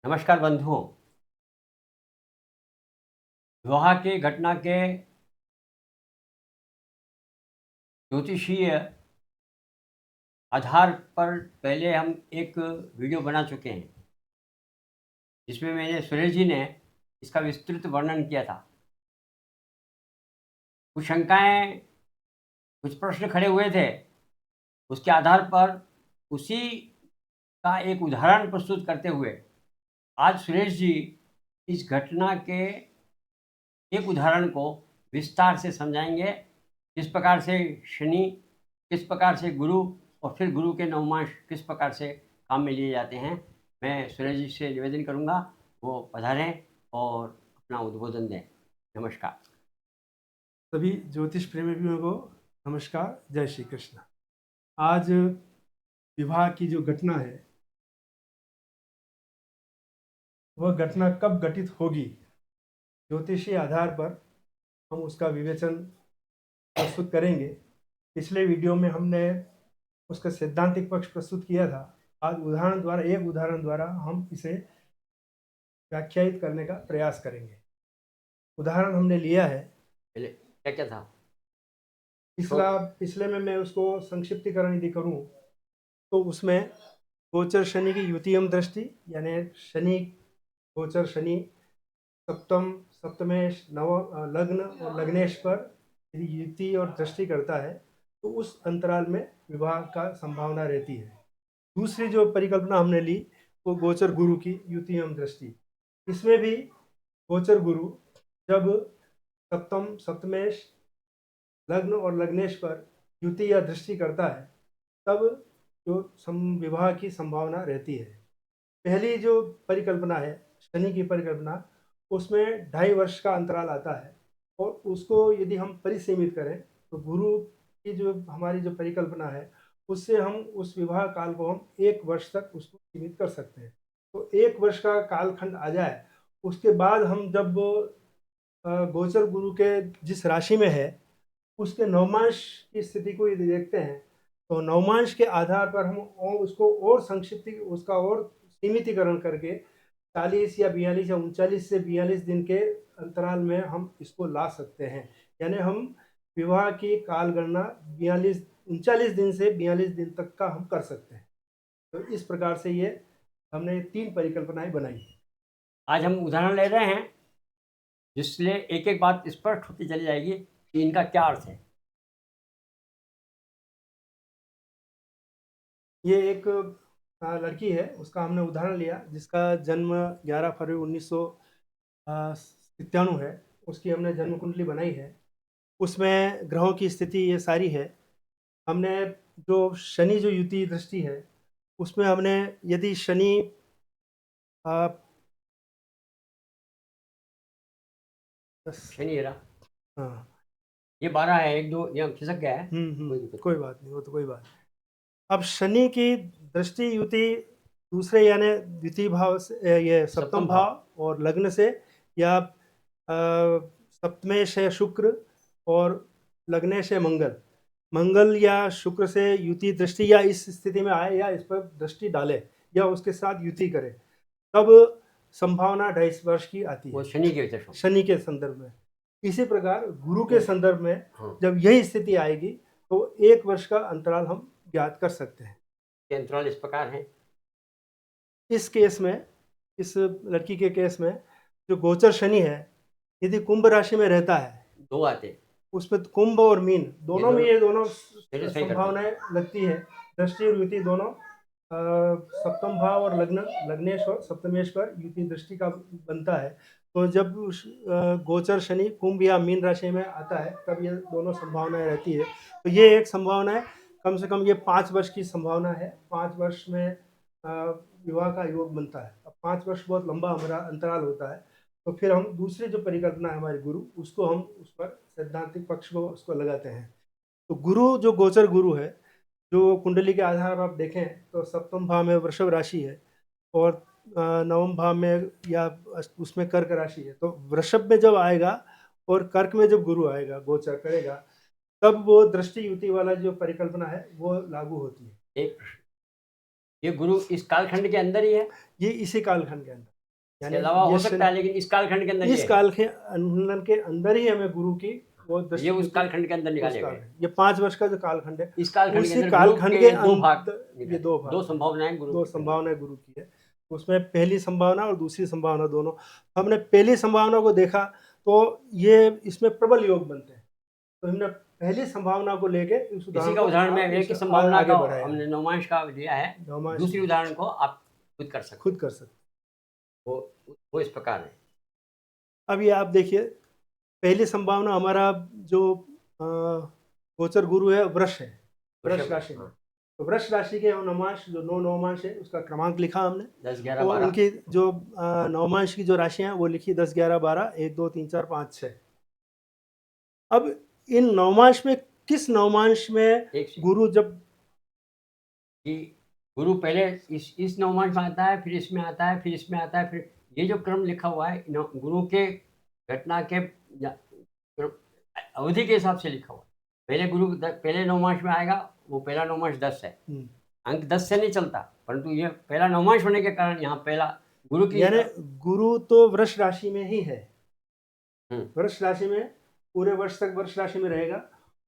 नमस्कार बंधुओं। विवाह के घटना के ज्योतिषीय आधार पर पहले हम एक वीडियो बना चुके हैं, जिसमें मैंने सुरेश जी ने इसका विस्तृत वर्णन किया था। कुछ शंकाएं, कुछ प्रश्न खड़े हुए थे। उसके आधार पर उसी का एक उदाहरण प्रस्तुत करते हुए आज सुरेश जी इस घटना के एक उदाहरण को विस्तार से समझाएंगे। किस प्रकार से शनि, किस प्रकार से गुरु और फिर गुरु के नवमांश किस प्रकार से काम में लिए जाते हैं। मैं सुरेश जी से निवेदन करूंगा वो पधारें और अपना उद्बोधन दें। नमस्कार। सभी ज्योतिष प्रेमियों को नमस्कार, जय श्री कृष्ण। आज विवाह की जो घटना है वह घटना कब घटित होगी, ज्योतिषीय आधार पर हम उसका विवेचन प्रस्तुत करेंगे। पिछले वीडियो में हमने उसका सैद्धांतिक पक्ष प्रस्तुत किया था। आज एक उदाहरण द्वारा हम इसे व्याख्यायित करने का प्रयास करेंगे। उदाहरण हमने लिया है, क्या क्या था पिछले में मैं उसको संक्षिप्तीकरण यदि करूं तो उसमें गोचर शनि की युतियम दृष्टि, यानी शनि गोचर शनि सप्तम, सप्तमेश, लग्न और लग्नेश पर यदि युति और दृष्टि करता है तो उस अंतराल में विवाह का संभावना रहती है। दूसरी जो परिकल्पना हमने ली वो गोचर गुरु की युतियम दृष्टि। इसमें भी गोचर गुरु जब सप्तम, सप्तमेश, लग्न और लग्नेश पर युति या दृष्टि करता है तब जो विवाह की संभावना रहती है। पहली जो परिकल्पना है शनि की परिकल्पना, उसमें 2.5 वर्ष का अंतराल आता है और उसको यदि हम परिसीमित करें तो गुरु की जो हमारी जो परिकल्पना है उससे हम उस विवाह काल को हम 1 वर्ष तक उसको सीमित कर सकते हैं। तो 1 वर्ष का कालखंड आ जाए उसके बाद हम जब गोचर गुरु के जिस राशि में है उसके नवमांश की स्थिति को यदि देखते हैं तो नवमांश के आधार पर हम उसको और उसका और सीमितीकरण करके 40 या 42 या 39 से 42 दिन के अंतराल में हम इसको ला सकते हैं। यानी हम विवाह की काल गणना 39 दिन से 42 दिन तक का हम कर सकते हैं। तो इस प्रकार से ये हमने 3 परिकल्पनाएं बनाई। आज हम उदाहरण ले रहे हैं जिससे एक एक बात स्पष्ट होती चली जाएगी कि इनका क्या अर्थ है। ये एक लड़की है, उसका हमने उदाहरण लिया जिसका जन्म 11 फरवरी 1997 है। उसकी हमने जन्म कुंडली बनाई है, उसमें ग्रहों की स्थिति ये सारी है। हमने जो शनि जो युति दृष्टि है उसमें हमने यदि शनि शनि हाँ, ये 12 है, 1 2 ये खिसक गया है। कोई बात नहीं, वो तो कोई बात नहीं। अब शनि की दृष्टि युति दूसरे यानी द्वितीय भाव से, ये सप्तम भाव और लग्न से, या सप्तमेश है शुक्र और लग्नेश है मंगल या शुक्र से युति दृष्टि या इस स्थिति में आए या इस पर दृष्टि डाले या उसके साथ युति करे तब संभावना 2.5 वर्ष की आती है, शनि के संदर्भ में। इसी प्रकार गुरु के संदर्भ में जब यही स्थिति आएगी तो 1 वर्ष का अंतराल हम ज्ञात कर सकते हैं। अंतराल इस प्रकार है। इस केस में, इस लड़की के केस में जो गोचर शनि है यदि कुंभ राशि में रहता है, 2 आते उसमें कुंभ और मीन दोनों में ये दोनों संभावनाएं लगती है। दृष्टि और युति दोनों सप्तम भाव और लग्नेश और सप्तमेश पर युति दृष्टि का बनता है। तो जब गोचर शनि कुंभ या मीन राशि में आता है तब ये दोनों संभावनाएं रहती है। तो ये एक संभावना है, कम से कम ये 5 वर्ष की संभावना है। 5 वर्ष में विवाह का योग बनता है। अब 5 वर्ष बहुत लंबा हमारा अंतराल होता है। तो फिर हम दूसरी जो परिकल्पना है हमारे गुरु, उसको हम उस पर सैद्धांतिक पक्ष को उसको लगाते हैं। तो गुरु जो गोचर गुरु है, जो कुंडली के आधार पर आप देखें तो सप्तम भाव में वृषभ राशि है और नवम भाव में या उसमें कर्क राशि है। तो वृषभ में जब आएगा और कर्क में जब गुरु आएगा, गोचर करेगा, तब वो दृष्टि युति वाला जो परिकल्पना है वो लागू होती है। एक ये गुरु इस कालखंड के अंदर ही है, ये इसी कालखंड के अंदर। इसके यानी अलावा हो ये सकता है, लेकिन इस कालखंड के अंदर इस ये है। काल के अंदर ही हमें गुरु की वो ये दृष्टि उस मिलती है। कालखंड के अंदर उस निकाले काल गए। ये 5 वर्ष का जो कालखंड है, इस कालखंड के उसी अंदर गुरु कालखंड के के दो भाग ये निकाले, 2 भाग, दो संभावनाएं गुरु 2 की बनी। संभावनाएं गुरु की है। उसमें पहली संभावना और दूसरी संभावना दोनों। हमने पहली संभावना को देखा तो ये इसमें प्रबल योग बनते हैं, तो हमने पहली संभावना को लेके इस इसी उदाहरण का को उदाहरण में एक ही उसे संभावना आगे का बढ़ाया, हमने नवमांश का लिया है। नवमांश दूसरी उदाहरण को आप खुद कर सकते खुद कर सकते। वो इस प्रकार है। अब ये आप देखिए, पहली संभावना हमारा जो गोचर गुरु है वृष है, वृष वृषभ, राशि में। हाँ। तो वृष राशि के नवमांश जो 9 नवमांश है उसका क्रमांक लिखा हमने, 10, 11, और 12। उनकी जो नवमांश की जो राशियां वो लिखी 10, 11, 12, 1, 2, 3, 4, 5, 6। अब इन नवमांश में किस नवमांश में एक सेकंड। गुरु जब कि गुरु पहले इस नवमांश में आता है, फिर इसमें आता है, फिर इसमें आता है, फिर ये जो क्रम लिखा हुआ है गुरु के घटना के अवधि के हिसाब से लिखा हुआ है। पहले गुरु पहले नवमांश में आएगा, वो पहला नवमांश 10 है। अंक 10 से नहीं चलता, परंतु ये पहला नवमांश होने के कारण यहाँ पहला गुरु की, यानी गुरु तो वृष राशि में ही है, वृष राशि में पूरे वर्ष तक वृष राशि में रहेगा।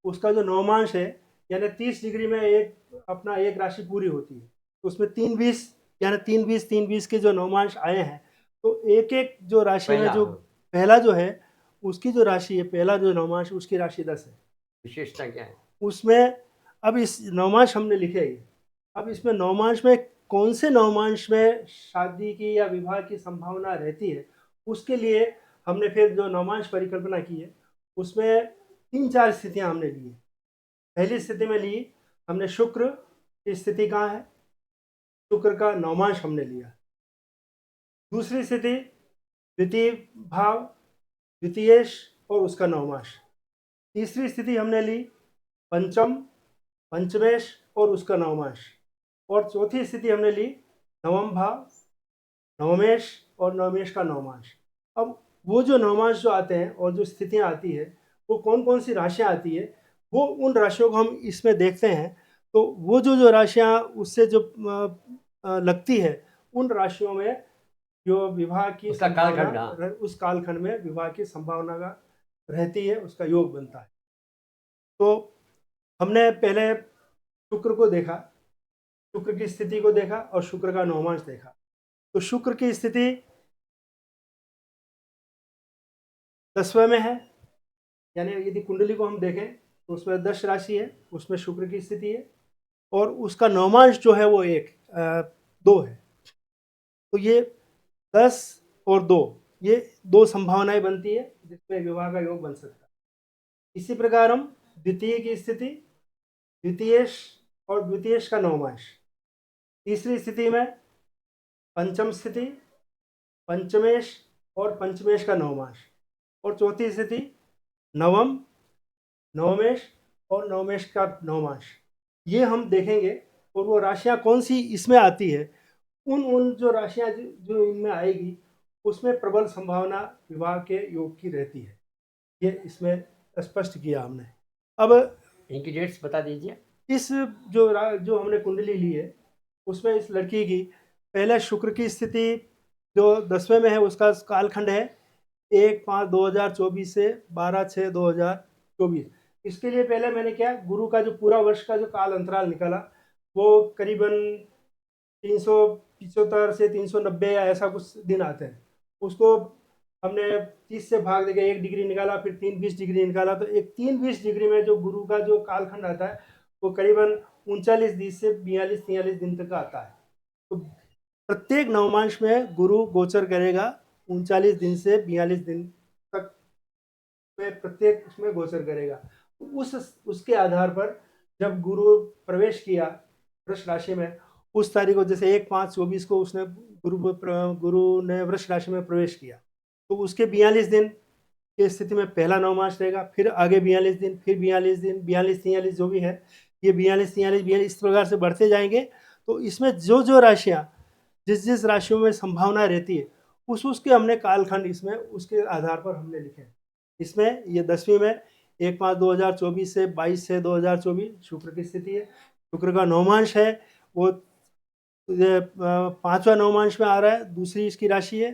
उसका जो नवमांश है यानी 30 डिग्री में एक राशि पूरी होती है, तो उसमें 3-20 यानी 3-20 के जो नवमांश आए हैं, तो एक एक जो राशि में जो पहला जो है उसकी जो राशि है, पहला जो नवमांश उसकी राशि 10 है। विशेषता क्या है उसमें अब इस नवमांश हमने लिखे है, अब इसमें नवमांश में कौन से नवमांश में शादी की या विवाह की संभावना रहती है, उसके लिए हमने फिर जो नवमांश परिकल्पना की है उसमें 3-4 स्थितियां हमने ली है। पहली स्थिति में ली हमने शुक्र की स्थिति कहाँ है, शुक्र का नवमांश हमने लिया। दूसरी स्थिति द्वितीय भाव, द्वितीयेश और उसका नवमांश। तीसरी स्थिति हमने ली पंचम, पंचमेश और उसका नवमांश। और चौथी स्थिति हमने ली नवम भाव, नवमेश और नवमेश का नवमांश। अब वो जो नवमांश जो आते हैं और जो स्थितियां आती है वो कौन कौन सी राशियां आती है, वो उन राशियों को हम इसमें देखते हैं। तो वो जो राशियां उससे जो लगती है, उन राशियों में जो विवाह की संभावना, उस कालखंड में विवाह की संभावना का रहती है, उसका योग बनता है। तो हमने पहले शुक्र को देखा, शुक्र की स्थिति को देखा और शुक्र का नवमांश देखा। तो शुक्र की स्थिति 10वें में है, यानी यदि कुंडली को हम देखें तो उसमें 10 राशि है, उसमें शुक्र की स्थिति है और उसका नवमांश जो है वो 2 है। तो ये 10 और 2, ये 2 संभावनाएं बनती है जिसमें विवाह का योग बन सकता है। इसी प्रकार हम द्वितीय की स्थिति, द्वितीयेश और द्वितीयेश का नवमांश। तीसरी स्थिति में पंचम स्थिति, पंचमेश और पंचमेश का नवमांश। और चौथी स्थिति नवम, नवमेश और नवमेश का नवमांश। ये हम देखेंगे और वो राशियां कौन सी इसमें आती है, उन जो राशियां जो इनमें आएगी उसमें प्रबल संभावना विवाह के योग की रहती है। ये इसमें स्पष्ट किया हमने। अब इनकी डेट्स बता दीजिए। इस जो हमने कुंडली ली है उसमें इस लड़की की पहले शुक्र की स्थिति जो 10वें में है उसका कालखंड है 1/5/2024 से 12/6/2024। इसके लिए पहले मैंने क्या, गुरु का जो पूरा वर्ष का जो काल अंतराल निकाला वो करीबन 375 से 390 या ऐसा कुछ दिन आते हैं। उसको हमने 30 से भाग देके 1 डिग्री निकाला, फिर 3-20 डिग्री निकाला। तो एक 3-20 डिग्री में जो गुरु का जो कालखंड आता है वो करीबन 39 दिन से 42-43 दिन तक आता है। तो प्रत्येक नवमांश में गुरु गोचर करेगा 39 दिन से 42 दिन तक में, प्रत्येक उसमें गोचर करेगा। उसके आधार पर जब गुरु प्रवेश किया वृष राशि में, उस तारीख को जैसे 1/5/24 को उसने गुरु ने वृष राशि में प्रवेश किया, तो उसके 42 दिन की स्थिति में पहला नवमांश रहेगा, फिर आगे 42 दिन, फिर 42 दिन, 42-43 जो भी है, ये 42-43 इस प्रकार से बढ़ते जाएंगे। तो इसमें जो राशियाँ जिस राशियों में संभावना रहती है उसके हमने कालखंड इसमें उसके आधार पर हमने लिखे हैं। इसमें ये 10वीं में 1/5/2024 से 22/6/2024 शुक्र की स्थिति है। शुक्र का नवमांश है वो 5वां नवमांश में आ रहा है, दूसरी इसकी राशि है।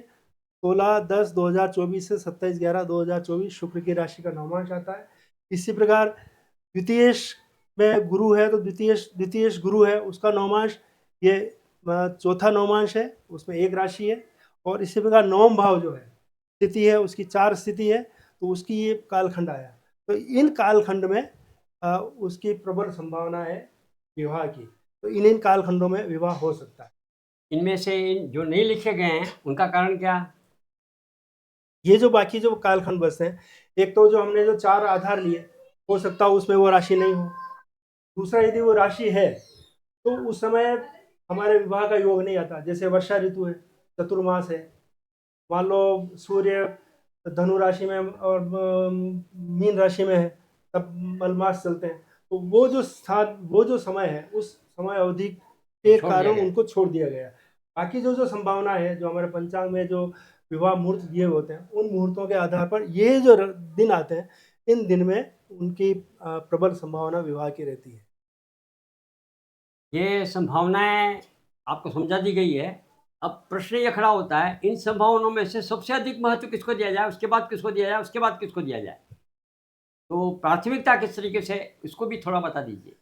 16/10/2024 से 27/11/2024 शुक्र की राशि का नवमांश आता है। इसी प्रकार द्वितीयेश में गुरु है तो द्वितीयेश गुरु है उसका नवमांश, ये चौथा नवमांश है, उसमें एक राशि है। और इसी प्रकार नवम भाव जो है स्थिति है उसकी 4 स्थिति है, तो उसकी ये कालखंड आया। तो इन कालखंड में उसकी प्रबल संभावना है विवाह की, तो इन कालखंडों में विवाह हो सकता है। इनमें से जो नहीं लिखे गए हैं उनका कारण क्या? ये जो बाकी जो कालखंड बचते हैं, एक तो जो हमने जो 4 आधार लिए, हो सकता है उसमें वो राशि नहीं हो। दूसरा, यदि वो राशि है तो उस समय हमारे विवाह का योग नहीं आता। जैसे वर्षा ऋतु है, चतुर्मास है, मान लो सूर्य धनु राशि में और मीन राशि में है, तब मलमास चलते हैं। तो वो जो स्थान, वो जो समय है, उस समय अवधि के छोड़ दिया कारण गया। उनको छोड़ दिया गया। बाकी जो संभावना है, जो हमारे पंचांग में जो विवाह मुहूर्त दिए होते हैं, उन मुहूर्तों के आधार पर ये जो दिन आते हैं, इन दिन में उनकी प्रबल संभावना विवाह की रहती है। ये संभावनाएं आपको समझा दी गई है। अब प्रश्न ये खड़ा होता है, इन संभावनाओं में से सबसे अधिक महत्व किसको दिया जाए, उसके बाद किसको दिया जाए, उसके बाद किसको दिया जाए? तो प्राथमिकता किस तरीके से, इसको भी थोड़ा बता दीजिए।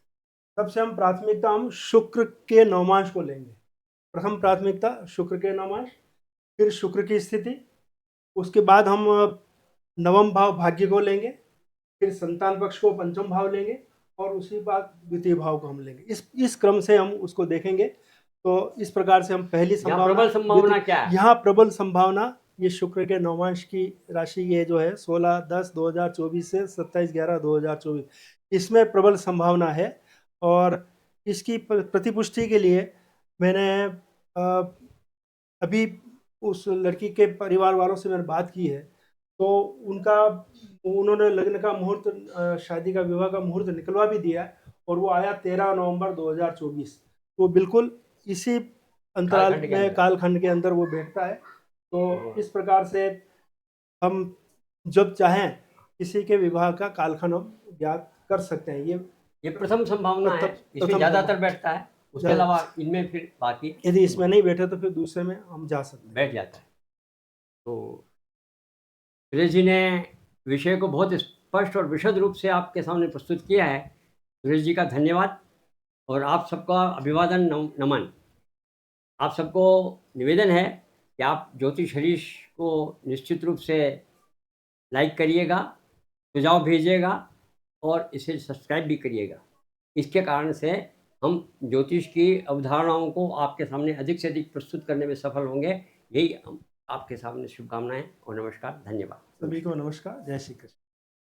सबसे हम शुक्र के नवमांश को लेंगे। प्रथम प्राथमिकता शुक्र के नवमांश, फिर शुक्र की स्थिति, उसके बाद हम नवम भाव भाग्य को लेंगे, फिर संतान पक्ष को पंचम भाव लेंगे, और उसी बाद द्वितीय भाव को हम लेंगे। इस क्रम से हम उसको देखेंगे। तो इस प्रकार से हम पहली प्रबल संभावना क्या है? यहाँ प्रबल संभावना ये शुक्र के नवमांश की राशि, ये जो है 16/10/2024 से 27/11/2024, इसमें प्रबल संभावना है। और इसकी प्रतिपुष्टि के लिए मैंने अभी उस लड़की के परिवार वालों से मैंने बात की है, तो उन्होंने लग्न का मुहूर्त, शादी का, विवाह का मुहूर्त निकलवा भी दिया है, और वो आया 13 नवंबर 2024। तो बिल्कुल इसी अंतराल में, कालखंड के अंदर वो बैठता है। तो इस प्रकार से हम जब चाहें किसी के विवाह का कालखंड हम ज्ञात कर सकते हैं। ये प्रथम संभावना है, इसमें ज्यादातर बैठता है। उसके अलावा इनमें फिर बाकी, यदि इसमें नहीं बैठे तो फिर दूसरे में हम जा सकते हैं, बैठ जाता है। तो सुरेश जी ने विषय को बहुत स्पष्ट और विशद रूप से आपके सामने प्रस्तुत किया है। सुरेश जी का धन्यवाद, और आप सबका अभिवादन, नमन। आप सबको निवेदन है कि आप ज्योतिष हरीश को निश्चित रूप से लाइक करिएगा, सुझाव भेजिएगा, और इसे सब्सक्राइब भी करिएगा। इसके कारण से हम ज्योतिष की अवधारणाओं को आपके सामने अधिक से अधिक प्रस्तुत करने में सफल होंगे। यही हम आपके सामने शुभकामनाएं और नमस्कार, धन्यवाद। सभी को नमस्कार, जय श्री कृष्ण।